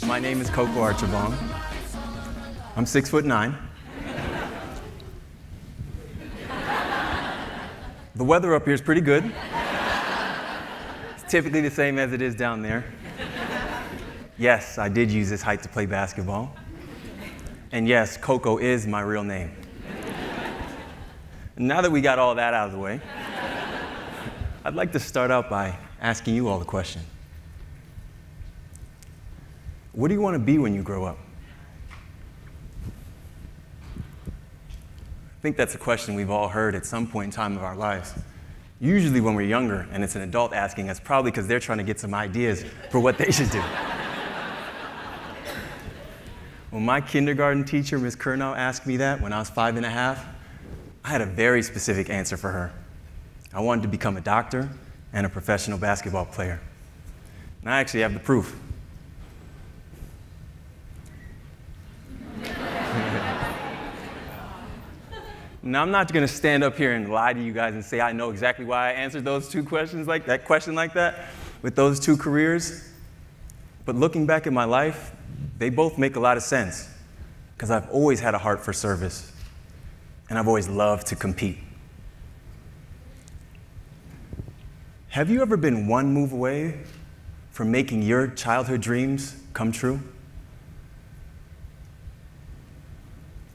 My name is Koko Archibong. I'm 6'9". The weather up here is pretty good. It's typically the same as it is down there. Yes, I did use this height to play basketball. And yes, Koko is my real name. Now that we got all that out of the way, I'd like to start out by asking you all the question. What do you want to be when you grow up? I think that's a question we've all heard at some point in time of our lives. Usually when we're younger and it's an adult asking us, probably because they're trying to get some ideas for what they should do. When my kindergarten teacher, Ms. Kurnow, asked me that when I was 5½, I had a very specific answer for her. I wanted to become a doctor and a professional basketball player. And I actually have the proof. Now, I'm not going to stand up here and lie to you guys and say I know exactly why I answered those two questions like that, with those two careers. But looking back at my life, they both make a lot of sense, because I've always had a heart for service, and I've always loved to compete. Have you ever been one move away from making your childhood dreams come true?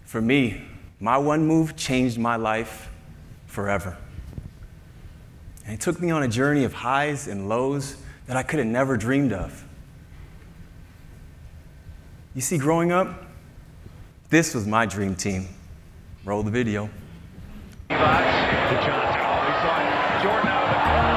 For me, my one move changed my life forever. And it took me on a journey of highs and lows that I could have never dreamed of. You see, growing up, this was my dream team. Roll the video. Jordan out of the corner.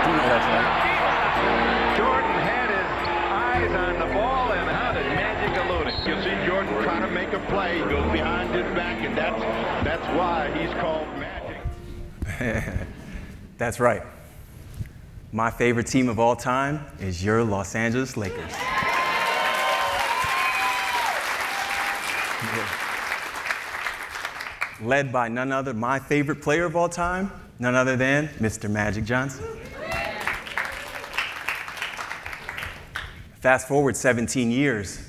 You know that's right. Jordan had his eyes on the ball, and how did Magic elude it? You see Jordan trying to make a play, he goes behind his back, and that's why he's called Magic. That's right. My favorite team of all time is your Los Angeles Lakers. Led by none other, my favorite player of all time, none other than Mr. Magic Johnson. Fast forward 17 years,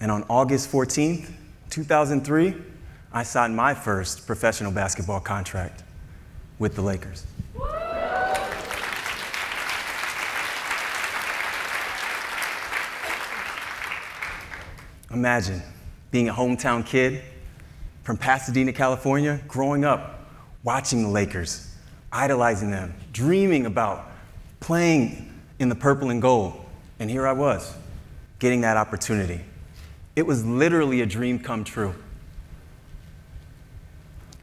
and on August 14th, 2003, I signed my first professional basketball contract with the Lakers. Imagine being a hometown kid from Pasadena, California, growing up, watching the Lakers, idolizing them, dreaming about playing in the purple and gold. And here I was, getting that opportunity. It was literally a dream come true.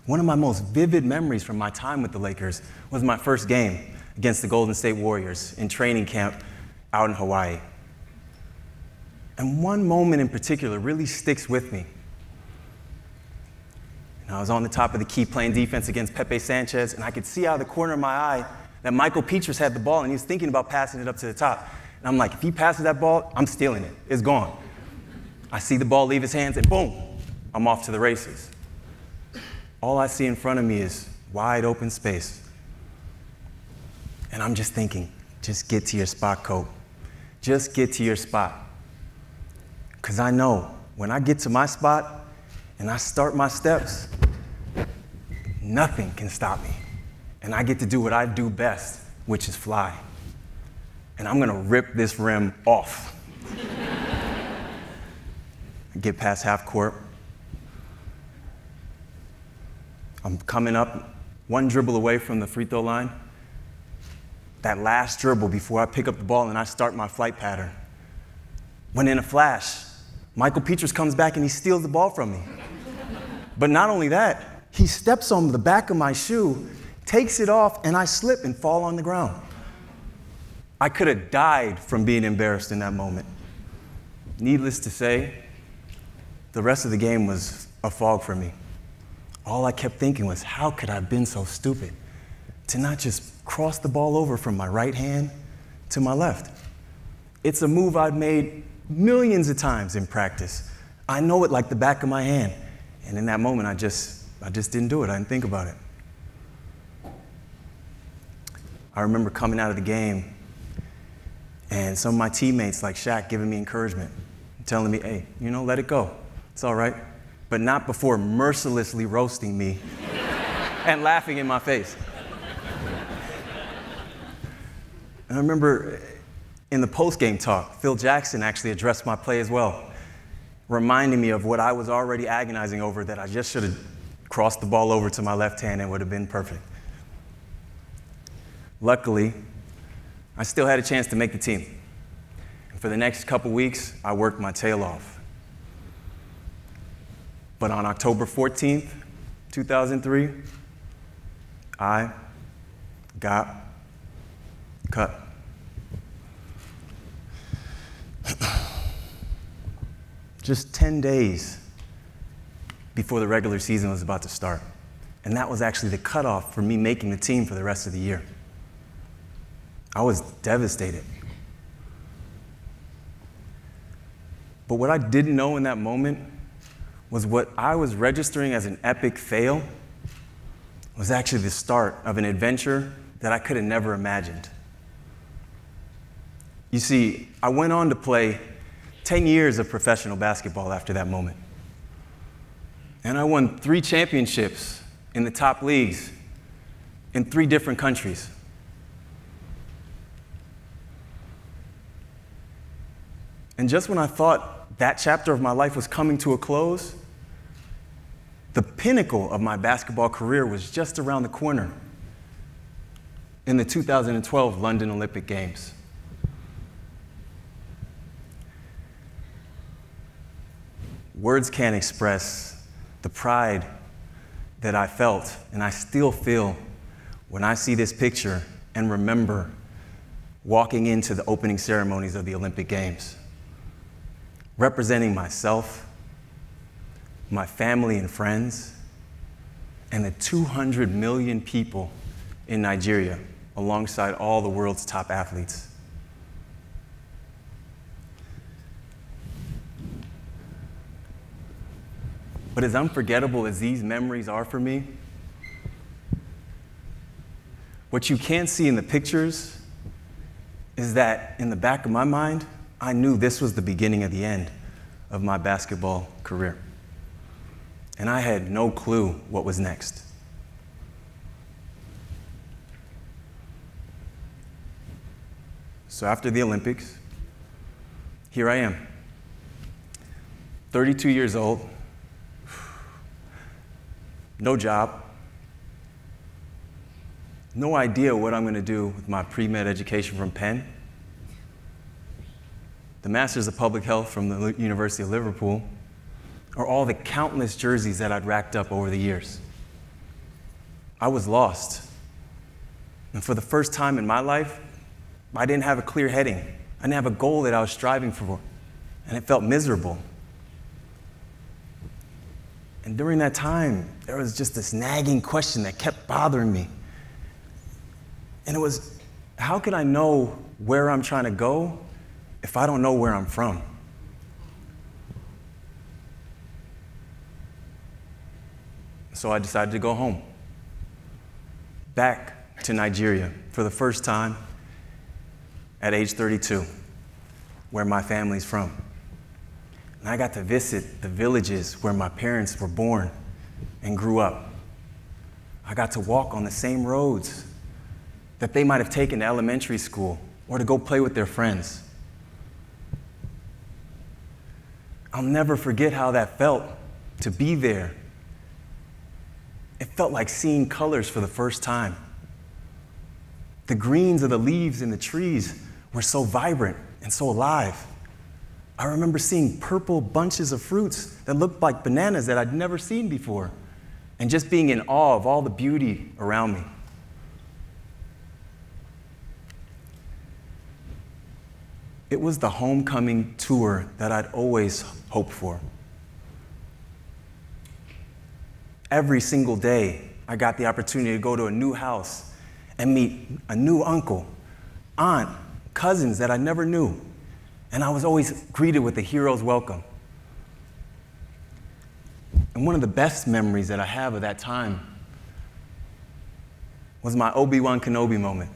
One of my most vivid memories from my time with the Lakers was my first game against the Golden State Warriors in training camp out in Hawaii. And one moment in particular really sticks with me. And I was on the top of the key playing defense against Pepe Sanchez, and I could see out of the corner of my eye that Michael Petras had the ball, and he was thinking about passing it up to the top. And I'm like, if he passes that ball, I'm stealing it. It's gone. I see the ball leave his hands, and boom, I'm off to the races. All I see in front of me is wide open space. And I'm just thinking, just get to your spot, Coach. Just get to your spot. Because I know when I get to my spot and I start my steps, nothing can stop me. And I get to do what I do best, which is fly. And I'm going to rip this rim off. Get past half court. I'm coming up one dribble away from the free throw line. That last dribble before I pick up the ball and I start my flight pattern. When in a flash, Michael Petras comes back and he steals the ball from me. But not only that, he steps on the back of my shoe, takes it off, and I slip and fall on the ground. I could have died from being embarrassed in that moment. Needless to say, the rest of the game was a fog for me. All I kept thinking was, how could I have been so stupid to not just cross the ball over from my right hand to my left? It's a move I've made millions of times in practice. I know it like the back of my hand. And in that moment, I just didn't do it. I didn't think about it. I remember coming out of the game, And some of my teammates, like Shaq, giving me encouragement, telling me, hey, let it go. It's all right. But not before mercilessly roasting me and laughing in my face. And I remember in the post-game talk, Phil Jackson actually addressed my play as well, reminding me of what I was already agonizing over, that I just should have crossed the ball over to my left hand and it would have been perfect. Luckily, I still had a chance to make the team. And for the next couple weeks, I worked my tail off. But on October 14th, 2003, I got cut. Just 10 days before the regular season was about to start. And that was actually the cutoff for me making the team for the rest of the year. I was devastated. But what I didn't know in that moment was what I was registering as an epic fail was actually the start of an adventure that I could have never imagined. You see, I went on to play 10 years of professional basketball after that moment. And I won 3 championships in the top leagues in 3 different countries. And just when I thought that chapter of my life was coming to a close, the pinnacle of my basketball career was just around the corner in the 2012 London Olympic Games. Words can't express the pride that I felt, and I still feel when I see this picture and remember walking into the opening ceremonies of the Olympic Games, representing myself, my family and friends, and the 200 million people in Nigeria, alongside all the world's top athletes. But as unforgettable as these memories are for me, what you can't see in the pictures is that in the back of my mind, I knew this was the beginning of the end of my basketball career. And I had no clue what was next. So after the Olympics, here I am, 32 years old, no job, no idea what I'm going to do with my pre-med education from Penn, the Masters of Public Health from the University of Liverpool, or all the countless jerseys that I'd racked up over the years. I was lost. And for the first time in my life, I didn't have a clear heading. I didn't have a goal that I was striving for, and it felt miserable. And during that time, there was just this nagging question that kept bothering me. And it was, how can I know where I'm trying to go if I don't know where I'm from? So I decided to go home, back to Nigeria for the first time at age 32, where my family's from. And I got to visit the villages where my parents were born and grew up. I got to walk on the same roads that they might have taken to elementary school or to go play with their friends. I'll never forget how that felt to be there. It felt like seeing colors for the first time. The greens of the leaves in the trees were so vibrant and so alive. I remember seeing purple bunches of fruits that looked like bananas that I'd never seen before, and just being in awe of all the beauty around me. It was the homecoming tour that I'd always hoped for. Every single day, I got the opportunity to go to a new house and meet a new uncle, aunt, cousins that I never knew. And I was always greeted with a hero's welcome. And one of the best memories that I have of that time was my Obi-Wan Kenobi moment,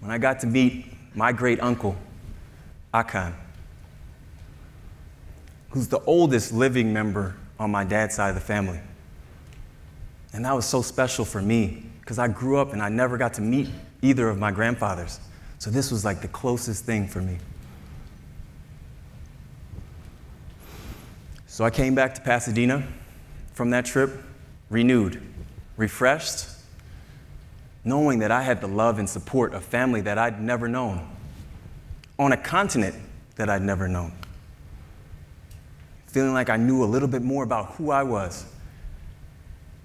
when I got to meet my great uncle, Akan, who's the oldest living member on my dad's side of the family. And that was so special for me because I grew up and I never got to meet either of my grandfathers. So this was like the closest thing for me. So I came back to Pasadena from that trip, renewed, refreshed, knowing that I had the love and support of family that I'd never known, on a continent that I'd never known. Feeling like I knew a little bit more about who I was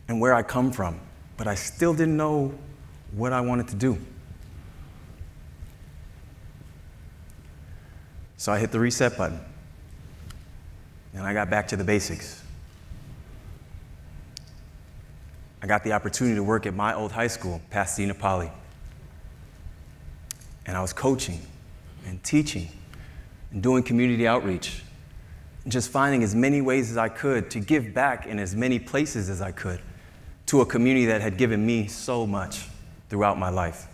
and where I come from, but I still didn't know what I wanted to do. So I hit the reset button, and I got back to the basics. I got the opportunity to work at my old high school, Pasadena Poly. And I was coaching and teaching and doing community outreach and just finding as many ways as I could to give back in as many places as I could to a community that had given me so much throughout my life.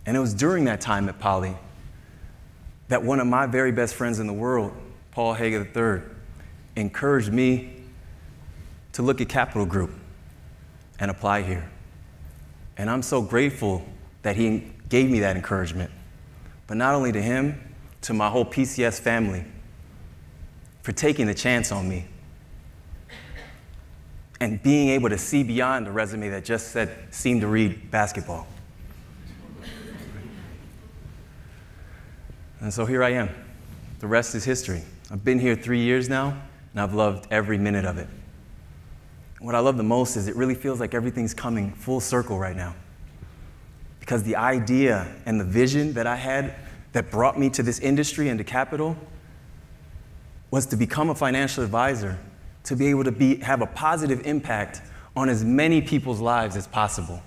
And it was during that time at Poly that one of my very best friends in the world, Paul Hager III, encouraged me to look at Capital Group and apply here. And I'm so grateful that he gave me that encouragement, but not only to him, to my whole PCS family for taking the chance on me and being able to see beyond a resume that just seemed to read basketball. And so here I am. The rest is history. I've been here 3 years now, and I've loved every minute of it. What I love the most is it really feels like everything's coming full circle right now. Because the idea and the vision that I had that brought me to this industry and to Capital was to become a financial advisor, to be able to have a positive impact on as many people's lives as possible,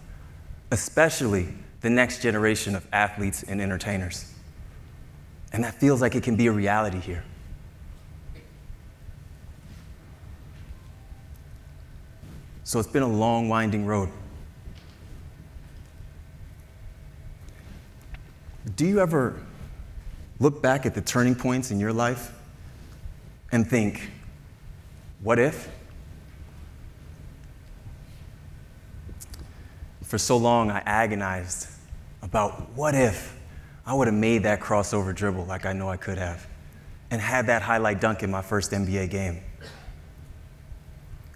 especially the next generation of athletes and entertainers. And that feels like it can be a reality here. So it's been a long, winding road. Do you ever look back at the turning points in your life and think, what if? For so long, I agonized about what if I would have made that crossover dribble like I know I could have and had that highlight dunk in my first NBA game.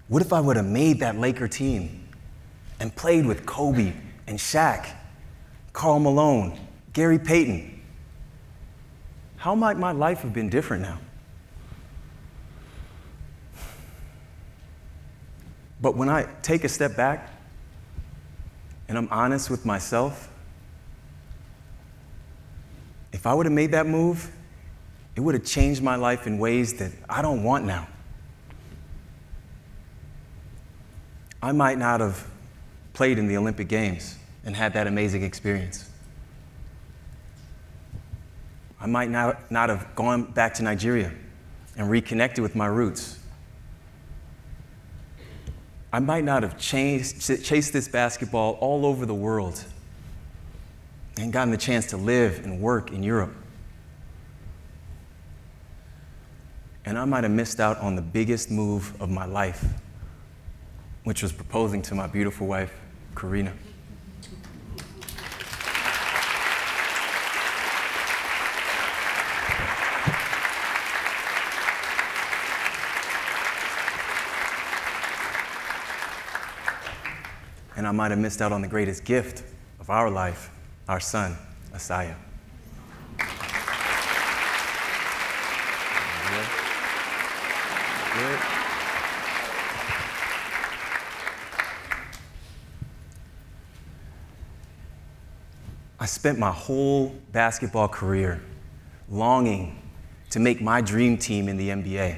What if I would have made that Laker team and played with Kobe and Shaq, Karl Malone, Gary Payton? How might my life have been different now? But when I take a step back and I'm honest with myself, if I would have made that move, it would have changed my life in ways that I don't want now. I might not have played in the Olympic Games and had that amazing experience. I might not have gone back to Nigeria and reconnected with my roots. I might not have chased this basketball all over the world and gotten the chance to live and work in Europe. And I might have missed out on the biggest move of my life, which was proposing to my beautiful wife, Karina. And I might have missed out on the greatest gift of our life, our son, Asaya. Good. I spent my whole basketball career longing to make my dream team in the NBA,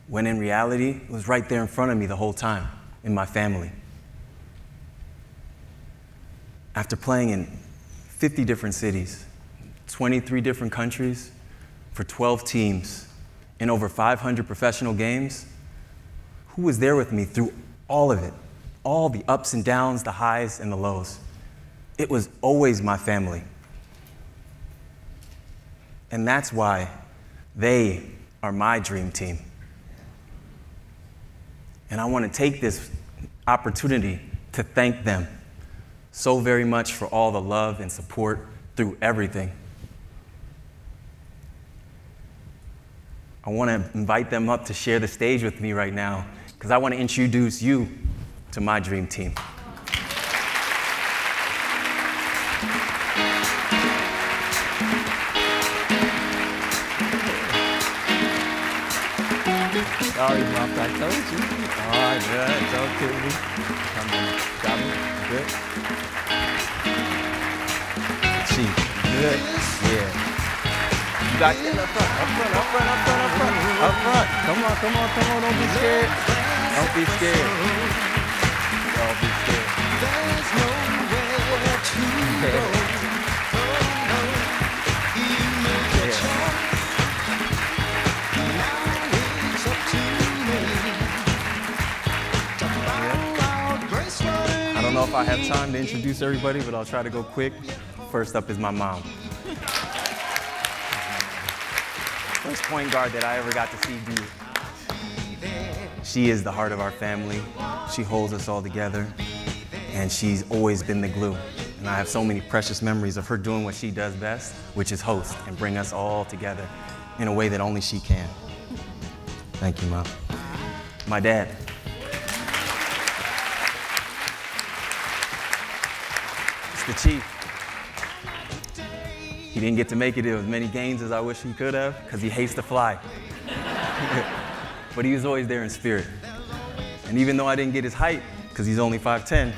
when in reality, it was right there in front of me the whole time in my family. After playing in 50 different cities, 23 different countries, for 12 teams, in over 500 professional games, who was there with me through all of it? All the ups and downs, the highs and the lows. it was always my family. And that's why they are my dream team. And I want to take this opportunity to thank them so very much for all the love and support through everything. I want to invite them up to share the stage with me right now, because I want to introduce you to my dream team. Sorry, Mom, I told you. Oh, good. Don't kill me. Come on. Got me? Good? Chief. Good? Yeah. You got to get up front. Up front, up front, up front, up front. Up front. Come on, come on, come on. Don't be scared. Don't be scared. Don't be scared. There's nowhere to go. I don't know if I have time to introduce everybody, but I'll try to go quick. First up is my mom. First point guard that I ever got to see do. She is the heart of our family. She holds us all together, and she's always been the glue. And I have so many precious memories of her doing what she does best, which is host and bring us all together in a way that only she can. Thank you, Mom. My dad. The Chief. He didn't get to make it in as many games as I wish he could have, because he hates to fly. But he was always there in spirit. And even though I didn't get his height, because he's only 5'10",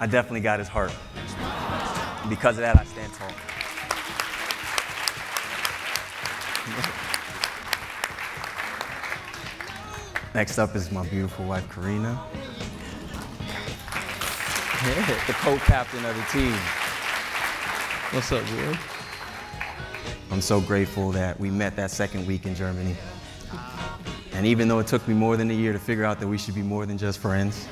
I definitely got his heart. And because of that, I stand tall. Next up is my beautiful wife, Karina. The co-captain of the team. What's up, boy? I'm so grateful that we met that second week in Germany. And even though it took me more than a year to figure out that we should be more than just friends,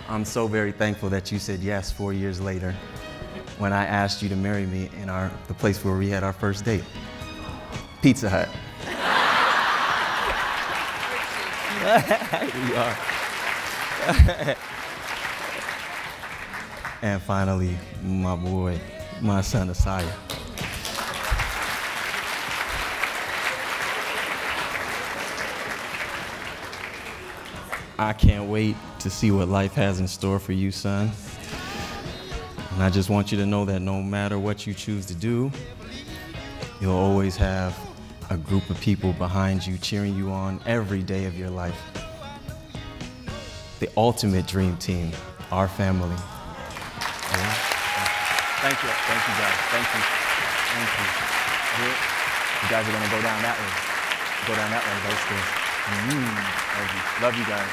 I'm so very thankful that you said yes 4 years later when I asked you to marry me in the place where we had our first date, Pizza Hut. We are. And finally, my boy, my son, Asaya. I can't wait to see what life has in store for you, son. And I just want you to know that no matter what you choose to do, you'll always have a group of people behind you cheering you on every day of your life. The ultimate dream team, our family. Yeah. Thank you guys, thank you. Good. You guys are gonna go down that way. Go down that way, those stairs. Love you guys.